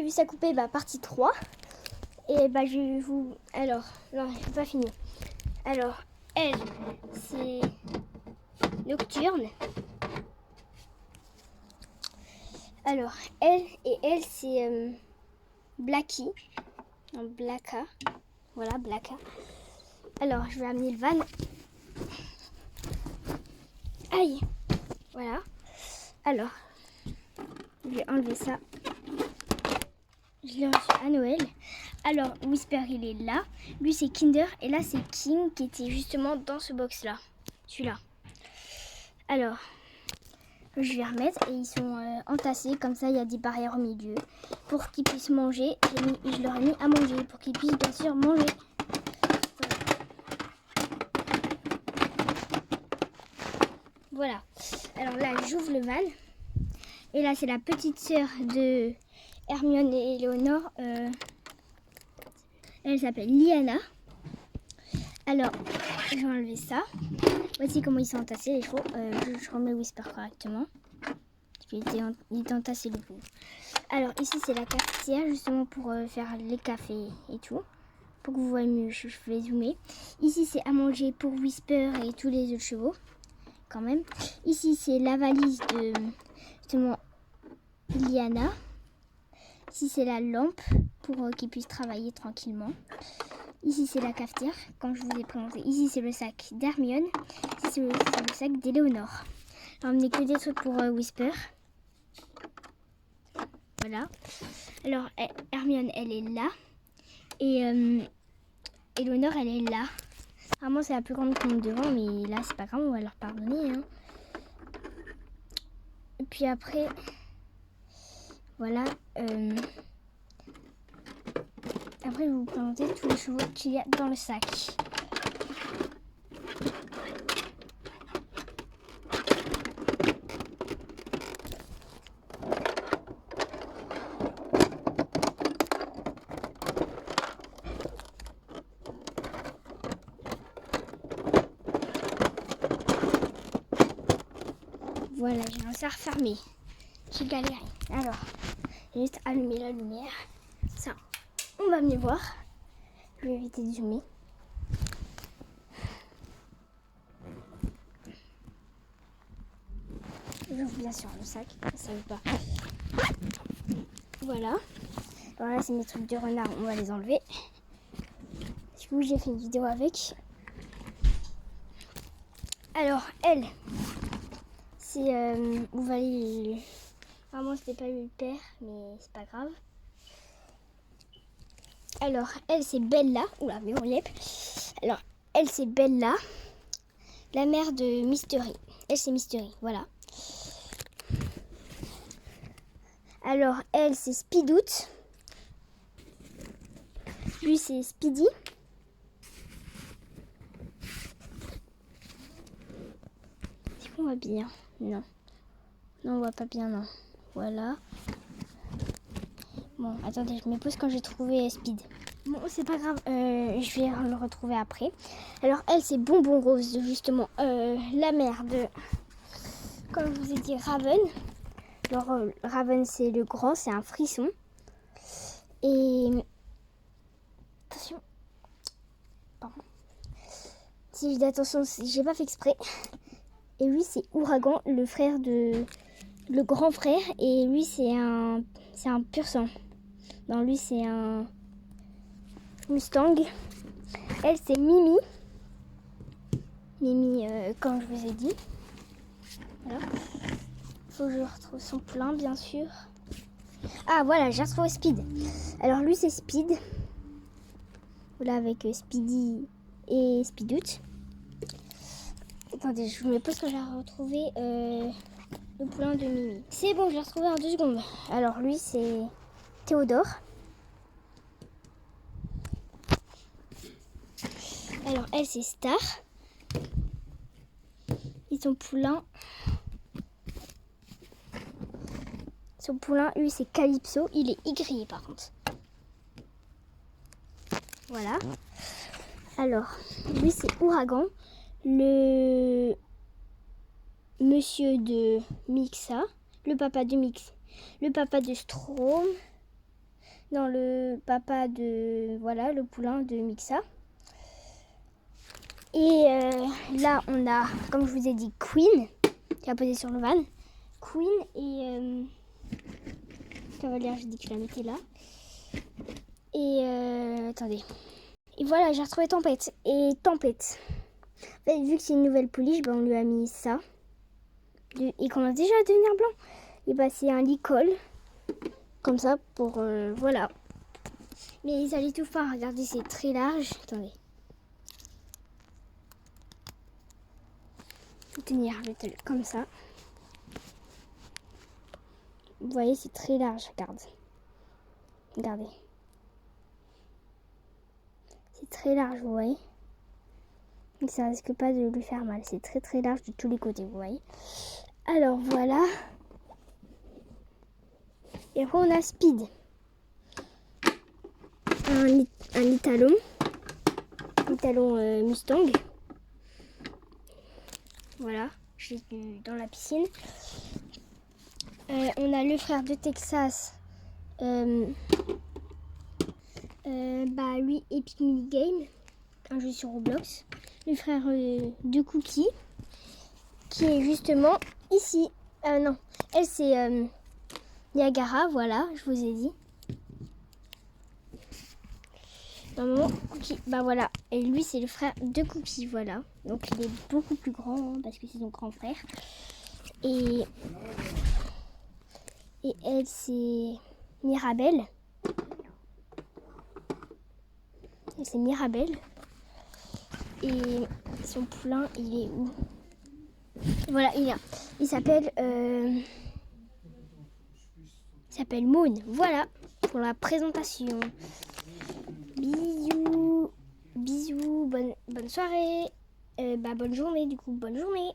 vis à couper, partie 3. Et je vais vous... Alors, non, je n'ai pas fini. Alors, elle, c'est Nocturne. Alors, elle, c'est Blackie. Non, Blacka. Voilà, Blacka. Alors, je vais amener le van. Aïe. Voilà. Alors, je vais enlever ça. Je l'ai reçu à Noël. Alors, Whisper, il est là. Lui, c'est Kinder. Et là, c'est King qui était justement dans ce box-là. Celui-là. Alors, je vais remettre. Et ils sont entassés. Comme ça, il y a des barrières au milieu. Pour qu'ils puissent manger. Je leur ai mis à manger. Pour qu'ils puissent, bien sûr, manger. Voilà. Alors là, j'ouvre le van. Et là, c'est la petite sœur de Hermione et Éléonore. Elle s'appelle Liana. Alors, je vais enlever ça. Voici comment ils sont entassés, les chevaux. Je remets Whisper correctement. Il était entassé le coup. Alors, ici, c'est la cafetière, justement, pour faire les cafés et tout. Pour que vous voyez mieux, je vais zoomer. Ici, c'est à manger pour Whisper et tous les autres chevaux. Quand même. Ici, c'est la valise de, justement, Liana. Ici, c'est la lampe pour qu'ils puissent travailler tranquillement. Ici, c'est la cafetière, comme je vous ai présenté. Ici, c'est le sac d'Hermione. Ici, c'est le sac d'Éléonore. J'ai emmené que des trucs pour Whisper. Voilà. Alors, Hermione, elle est là. Et Éléonore, elle est là. Vraiment, c'est la plus grande compte devant, mais là, c'est pas grave, on va leur pardonner. Hein. Et puis après, voilà. Après, je vais vous présenter tous les chevaux qu'il y a dans le sac. Voilà, j'ai réussi à refermer. J'ai galéré. Alors, j'ai juste allumé la lumière. Ça, on va venir voir. Je vais éviter de zoomer. J'ouvre bien sûr le sac, ça veut pas. Voilà. Alors là, c'est mes trucs de renard, on va les enlever. Du coup, j'ai fait une vidéo avec. Alors, elle, c'est... vous voyez, vraiment, c'était pas le père, mais c'est pas grave. Alors, elle, c'est Bella. Oula, mais on lève. Alors, elle, c'est Bella, la mère de Mystery. Elle, c'est Mystery, voilà. Alors, elle, c'est Speedoot. Lui, c'est Speedy. Est-ce qu'on voit bien? Non. Non, on voit pas bien, non. Voilà. Bon, attendez, je me pose quand j'ai trouvé Speed. Bon, c'est pas grave, je vais le retrouver après. Alors, elle, c'est Bonbon Rose, justement, la mère de, comme je vous ai dit, Raven. Alors, Raven, c'est le grand, c'est un frisson. Et... Attention. Pardon. Si je dis attention, j'ai pas fait exprès. Et lui, c'est Ouragan, le frère de... Le grand frère. Et lui, c'est un pur sang. Non, lui, c'est un Mustang. Elle, c'est Mimi. Mimi, comme je vous ai dit. Voilà. Faut que je retrouve son plein, bien sûr. Ah, voilà, j'ai retrouvé Speed. Alors, lui, c'est Speed. Voilà, avec Speedy et Speedoot. Attendez, je me pose quand j'ai retrouvé le plein de Mimi. C'est bon, je l'ai retrouvé en 2 secondes. Alors, lui, c'est Théodore. Alors, elle, c'est Star. Et son poulain... Son poulain, lui, c'est Calypso. Il est aigrié, par contre. Voilà. Alors, lui, c'est Ouragan. Le monsieur de Mixa. Le papa de Mix. Le papa de Strom. dans le papa de, voilà, le poulain de Mixa. Et là, on a, comme je vous ai dit, Queen, qui a posé sur le van. Queen et Cavalière, j'ai dit que je la mettais là. Et attendez. Et voilà, j'ai retrouvé Tempête. Et Tempête, en fait, vu que c'est une nouvelle pouliche, on lui a mis ça. Il commence déjà à devenir blanc. Et bah, c'est un licol. Comme ça, pour... voilà. Mais ça l'étouffe pas. Regardez, c'est très large. Attendez. Je vais tenir comme ça. Vous voyez, c'est très large. Regardez. C'est très large, vous voyez. Donc ça risque pas de lui faire mal. C'est très très large de tous les côtés, vous voyez. Alors voilà. Et après on a Speed. Un Italon. Italon Mustang. Voilà. Je l'ai dans la piscine. On a le frère de Texas. Lui, Epic Minigame. Un jeu sur Roblox. Le frère de Cookie. Qui est justement ici. Non. Elle c'est Niagara. Voilà. Je vous ai dit. Normalement, Cookie, voilà. Et lui, c'est le frère de Cookie, voilà. Donc, il est beaucoup plus grand, parce que c'est son grand frère. Et elle, c'est Mirabelle. Elle, c'est Mirabelle. Et son poulain, il est où? Voilà, il s'appelle... il s'appelle Moon. Voilà, pour la présentation. Bisous, bonne soirée, bonne journée du coup, bonne journée.